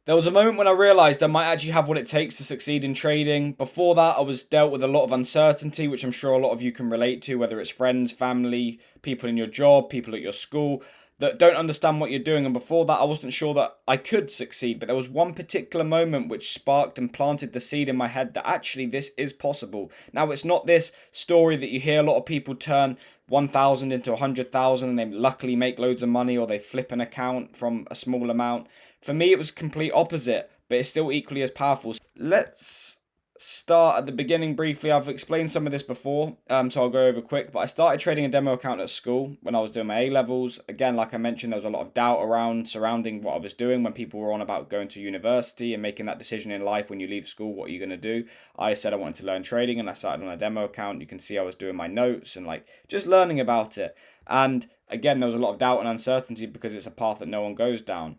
There was a moment when I realized I might actually have what it takes to succeed in trading. Before that, I was dealt with a lot of uncertainty, which I'm sure a lot of you can relate to, whether it's friends, family, people in your job, people at your school that don't understand what you're doing. And before that, I wasn't sure that I could succeed. But there was one particular moment which sparked and planted the seed in my head that actually this is possible. Now, it's not this story that you hear a lot of people turn 1,000 into 100,000 and they luckily make loads of money, or they flip an account from a small amount. For me, it was complete opposite, but it's still equally as powerful. Let's start at the beginning briefly. I've explained some of this before, so I'll go over quick. But I started trading a demo account at school when I was doing my A levels. Again, like I mentioned, there was a lot of doubt surrounding what I was doing when people were on about going to university and making that decision in life when you leave school. What are you going to do? I said I wanted to learn trading, and I started on a demo account. You can see I was doing my notes and like just learning about it. And again, there was a lot of doubt and uncertainty because it's a path that no one goes down.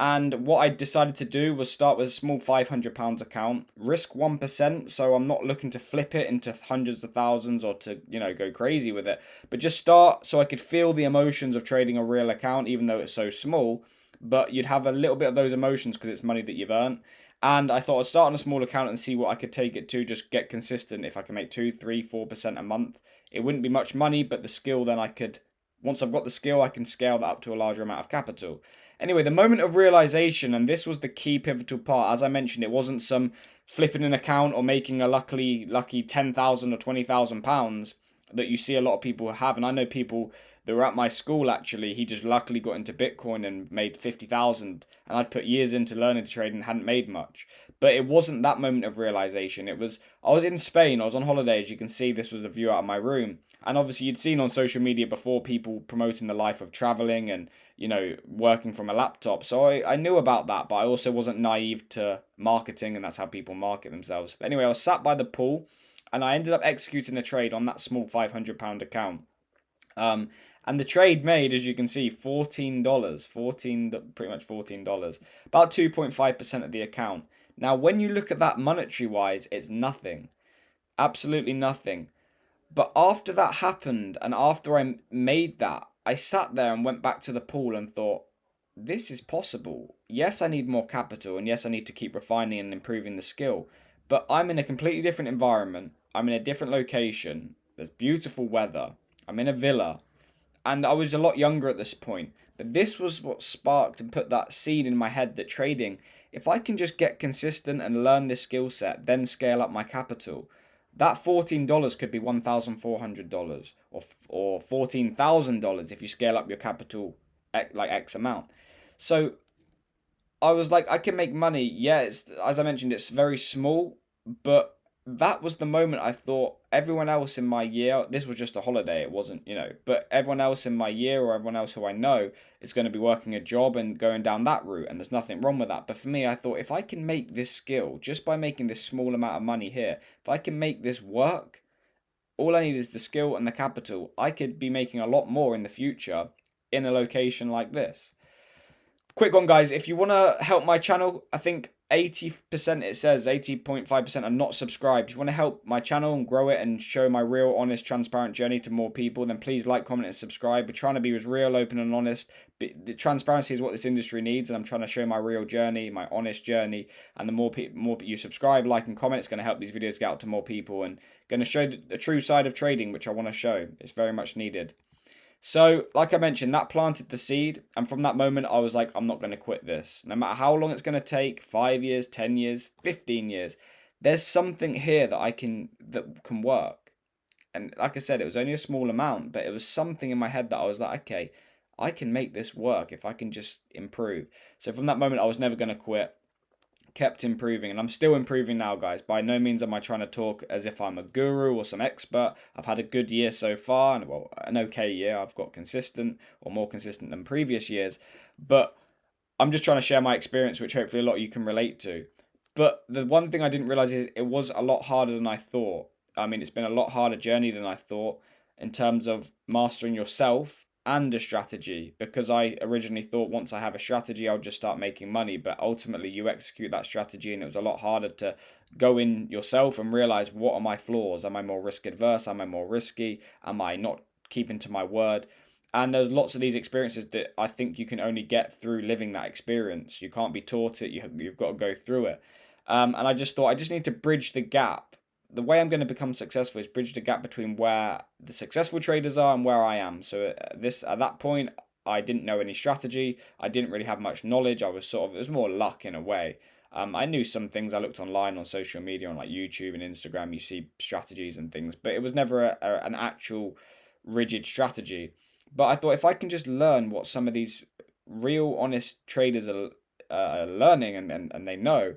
And what I decided to do was start with a small £500 account, risk 1%. So I'm not looking to flip it into hundreds of thousands or to, go crazy with it, but just start so I could feel the emotions of trading a real account, even though it's so small. But you'd have a little bit of those emotions because it's money that you've earned. And I thought I'd start on a small account and see what I could take it to, just get consistent. If I can make 2, 3, 4% a month, it wouldn't be much money, but the skill then once I've got the skill, I can scale that up to a larger amount of capital. Anyway, the moment of realization, and this was the key pivotal part. As I mentioned, it wasn't some flipping an account or making a lucky 10,000 or £20,000 that you see a lot of people have. And I know people that were at my school actually. He just luckily got into Bitcoin and made 50,000, and I'd put years into learning to trade and hadn't made much. But it wasn't that moment of realization. I was in Spain. I was on holiday. As you can see, this was a view out of my room. And obviously, you'd seen on social media before people promoting the life of traveling and working from a laptop. So I knew about that, but I also wasn't naive to marketing, and that's how people market themselves. But anyway, I was sat by the pool, and I ended up executing a trade on that small £500 account. And the trade made, as you can see, $14, pretty much $14, about 2.5% of the account. Now, when you look at that monetary wise, it's nothing, absolutely nothing. But after that happened, and after I made that, I sat there and went back to the pool and thought, this is possible. Yes, I need more capital, and yes, I need to keep refining and improving the skill. But I'm in a completely different environment. I'm in a different location. There's beautiful weather. I'm in a villa. And I was a lot younger at this point. But this was what sparked and put that seed in my head that trading, if I can just get consistent and learn this skill set, then scale up my capital, that $14 could be $1,400 or $14,000 if you scale up your capital like X amount. So I was like, I can make money. Yeah, as I mentioned, it's very small, but that was the moment I thought everyone else in my year, this was just a holiday, it wasn't, but everyone else in my year or everyone else who I know is going to be working a job and going down that route, and there's nothing wrong with that. But for me, I thought if I can make this skill just by making this small amount of money here, if I can make this work, all I need is the skill and the capital. I could be making a lot more in the future in a location like this. Quick one, guys. If you want to help my channel, I think 80%, it says 80.5% are not subscribed. If you want to help my channel and grow it and show my real, honest, transparent journey to more people, then please like, comment, and subscribe. We're trying to be as real, open, and honest. But the transparency is what this industry needs, and I'm trying to show my real journey, my honest journey. And the more you subscribe, like, and comment, it's going to help these videos get out to more people and going to show the true side of trading, which I want to show. It's very much needed. So, like I mentioned, that planted the seed, and from that moment, I was like, I'm not going to quit this. No matter how long it's going to take, 5 years, 10 years, 15 years, there's something here that can work. And like I said, it was only a small amount, but it was something in my head that I was like, okay, I can make this work if I can just improve. So from that moment, I was never going to quit. Kept improving, and I'm still improving now, guys. By no means am I trying to talk as if I'm a guru or some expert. I've had a good year so far, and well, an okay year. I've got consistent or more consistent than previous years, but I'm just trying to share my experience, which hopefully a lot of you can relate to. But the one thing I didn't realize is it was a lot harder than I thought. I mean, it's been a lot harder journey than I thought in terms of mastering yourself and a strategy, because I originally thought once I have a strategy I'll just start making money, but ultimately you execute that strategy and it was a lot harder to go in yourself and realize, what are my flaws? Am I more risk adverse? Am I more risky? Am I not keeping to my word? And there's lots of these experiences that I think you can only get through living that experience. You can't be taught it. You've got to go through it. And I just thought I just need to bridge the gap. The way I'm going to become successful is bridge the gap between where the successful traders are and where I am. So at that point, I didn't know any strategy. I didn't really have much knowledge. I was it was more luck in a way. I knew some things. I looked online on social media, on like YouTube and Instagram. You see strategies and things, but it was never an actual rigid strategy. But I thought if I can just learn what some of these real, honest traders are learning and they know,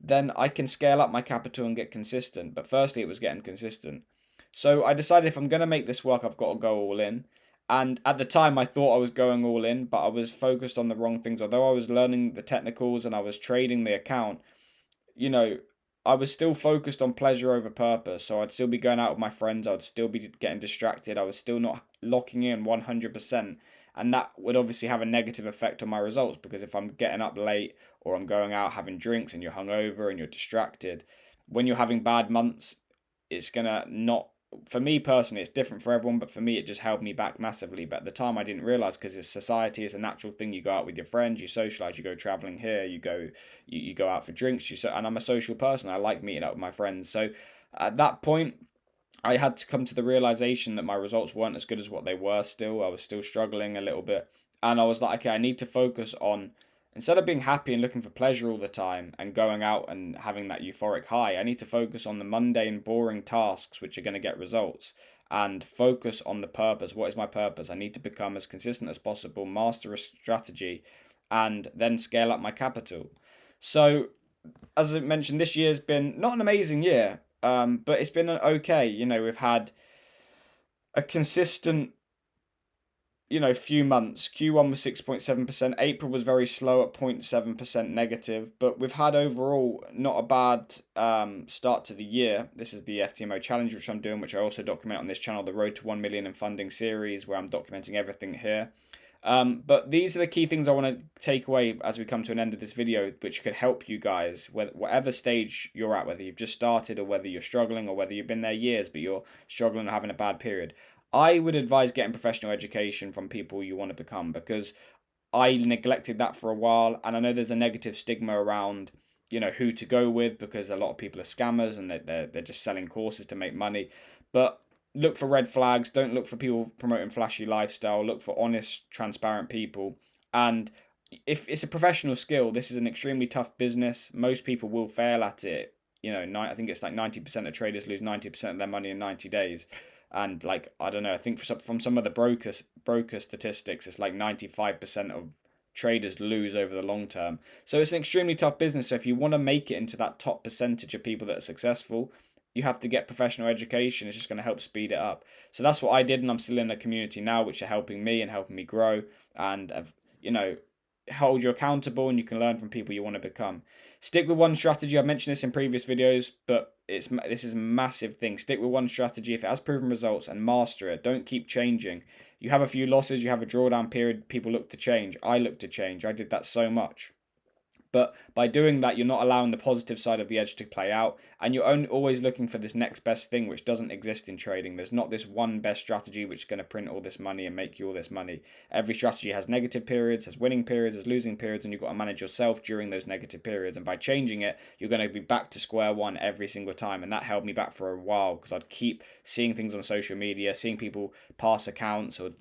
then I can scale up my capital and get consistent. But firstly, it was getting consistent. So I decided if I'm going to make this work, I've got to go all in. And at the time, I thought I was going all in, but I was focused on the wrong things. Although I was learning the technicals and I was trading the account, you know, I was still focused on pleasure over purpose. So I'd still be going out with my friends. I would still be getting distracted. I was still not locking in 100%. And that would obviously have a negative effect on my results because if I'm getting up late or I'm going out having drinks and you're hungover and you're distracted, when you're having bad months, it's going to not, for me personally, it's different for everyone, but for me, it just held me back massively. But at the time, I didn't realize because it's society, it's a natural thing. You go out with your friends, you socialize, you go traveling here, you go out for drinks. And I'm a social person. I like meeting up with my friends. So at that point, I had to come to the realization that my results weren't as good as what they were still. I was still struggling a little bit. And I was like, okay, I need to focus on, instead of being happy and looking for pleasure all the time and going out and having that euphoric high, I need to focus on the mundane, boring tasks which are going to get results and focus on the purpose. What is my purpose? I need to become as consistent as possible, master a strategy, and then scale up my capital. So, as I mentioned, this year's been not an amazing year, but it's been okay. We've had a consistent few months. Q1 was 6.7%. April was very slow at 0.7% negative, but we've had overall not a bad start to the year. This is the FTMO challenge, which I'm doing, which I also document on this channel, the Road to 1 Million in Funding series, where I'm documenting everything here. But these are the key things I want to take away as we come to an end of this video, which could help you guys, whatever stage you're at, whether you've just started or whether you're struggling or whether you've been there years, but you're struggling or having a bad period. I would advise getting professional education from people you want to become because I neglected that for a while. And I know there's a negative stigma around, who to go with because a lot of people are scammers and they're just selling courses to make money. But look for red flags. Don't look for people promoting flashy lifestyle. Look for honest, transparent people. And if it's a professional skill, this is an extremely tough business. Most people will fail at it. I think it's like 90% of traders lose 90% of their money in 90 days. And like, I don't know, I think from some of the broker statistics, it's like 95% of traders lose over the long term. So it's an extremely tough business. So if you want to make it into that top percentage of people that are successful, you have to get professional education. It's just going to help speed it up. So that's what I did, and I'm still in a community now, which are helping me and helping me grow, and hold you accountable, and you can learn from people you want to become. Stick with one strategy. I've mentioned this in previous videos, but this is a massive thing. Stick with one strategy if it has proven results and master it. Don't keep changing. You have a few losses, you have a drawdown period, people look to change. I look to change. I did that so much. But by doing that, you're not allowing the positive side of the edge to play out, and you're always looking for this next best thing, which doesn't exist in trading. There's not this one best strategy which is going to print all this money and make you all this money. Every strategy has negative periods, has winning periods, has losing periods, and you've got to manage yourself during those negative periods. And by changing it, you're going to be back to square one every single time. And that held me back for a while because I'd keep seeing things on social media, seeing people pass accounts or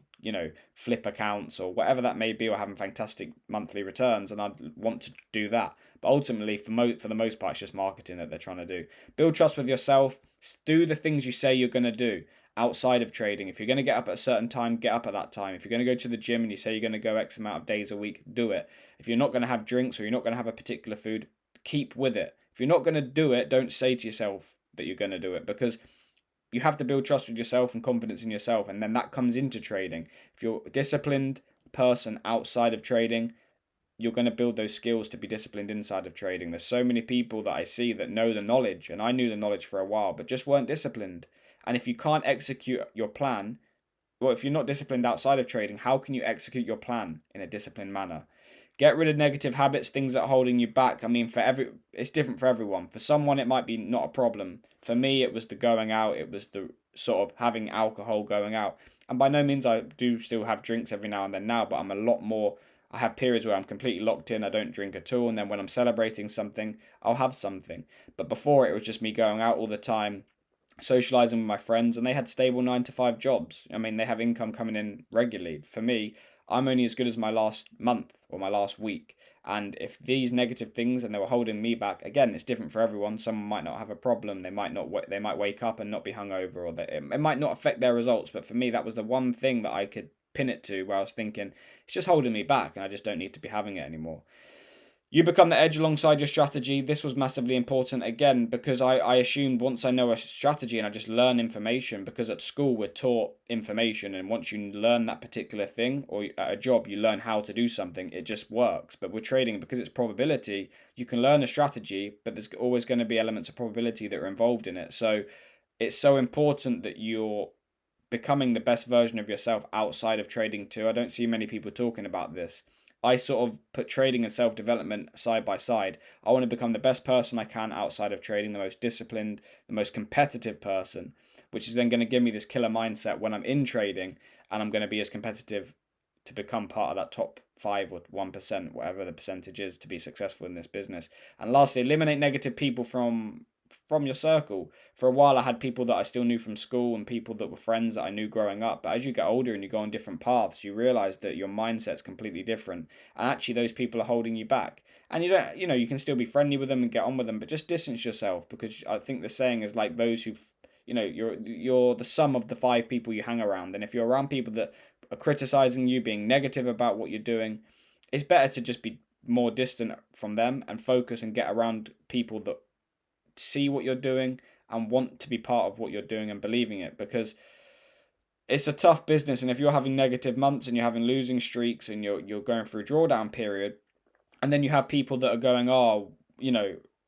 flip accounts or whatever that may be, or having fantastic monthly returns, and I'd want to do that. But ultimately, for the most part, it's just marketing that they're trying to do. Build trust with yourself. Do the things you say you're going to do outside of trading. If you're going to get up at a certain time, get up at that time. If you're going to go to the gym and you say you're going to go X amount of days a week, do it. If you're not going to have drinks or you're not going to have a particular food, keep with it. If you're not going to do it, don't say to yourself that you're going to do it, because you have to build trust with yourself and confidence in yourself, and then that comes into trading. If you're a disciplined person outside of trading, you're going to build those skills to be disciplined inside of trading. There's so many people that I see that know the knowledge, and I knew the knowledge for a while, but just weren't disciplined. And if you can't execute your plan, well, if you're not disciplined outside of trading, how can you execute your plan in a disciplined manner? Get rid of negative habits, things that are holding you back. I mean, it's different for everyone. For someone, it might be not a problem. For me, it was the going out. It was the sort of having alcohol going out. And by no means I do still have drinks every now and then now, but I'm a lot more. I have periods where I'm completely locked in, I don't drink at all, and then when I'm celebrating something, I'll have something. But before, it was just me going out all the time, socializing with my friends, and they had stable 9 to 5 jobs. I mean, they have income coming in regularly. For me, I'm only as good as my last month or my last week. And if these negative things and they were holding me back, again, it's different for everyone. Someone might not have a problem. They might not. They might wake up and not be hungover, or it might not affect their results. But for me, that was the one thing that I could pin it to, where I was thinking it's just holding me back, and I just don't need to be having it anymore. You become the edge alongside your strategy. This was massively important again because I assumed once I know a strategy and I just learn information, because at school we're taught information, and once you learn that particular thing, or at a job you learn how to do something, it just works. But with trading, because it's probability, you can learn a strategy, but there's always going to be elements of probability that are involved in it. So it's so important that you're becoming the best version of yourself outside of trading too. I don't see many people talking about this. I sort of put trading and self development side by side. I want to become the best person I can outside of trading, the most disciplined, the most competitive person, which is then going to give me this killer mindset when I'm in trading, and I'm going to be as competitive to become part of that top 5 or 1%, whatever the percentage is, to be successful in this business. And lastly, eliminate negative people from your circle. For a while I had people that I still knew from school and people that were friends that I knew growing up, but as you get older and you go on different paths, you realize that your mindset's completely different, and actually those people are holding you back. And you don't, you can still be friendly with them and get on with them, but just distance yourself, because I think the saying is like those who, you're the sum of the 5 people you hang around. And if you're around people that are criticizing you, being negative about what you're doing, it's better to just be more distant from them and focus and get around people that see what you're doing and want to be part of what you're doing and believing it, because it's a tough business. And if you're having negative months and you're having losing streaks and you're going through a drawdown period, and then you have people that are going, oh,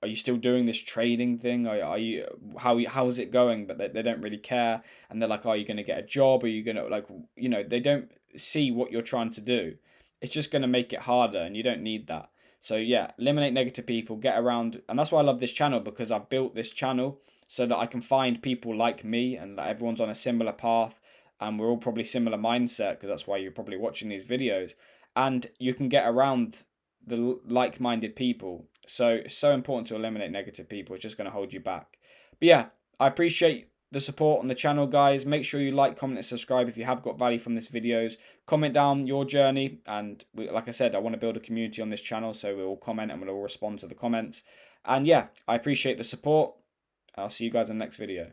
are you still doing this trading thing? Are you how's it going? But they don't really care, and they're like, are you going to get a job? Are you going to they don't see what you're trying to do. It's just going to make it harder, and you don't need that. So yeah, eliminate negative people, get around, and that's why I love this channel, because I've built this channel so that I can find people like me and that everyone's on a similar path, and we're all probably similar mindset, because that's why you're probably watching these videos, and you can get around the like-minded people. So it's so important to eliminate negative people. It's just going to hold you back. But yeah, I appreciate the support on the channel, guys. Make sure you like, comment, and subscribe if you have got value from this videos. Comment down your journey, and like I said, I want to build a community on this channel, so we'll all comment and we'll all respond to the comments. And yeah, I appreciate the support. I'll see you guys in the next video.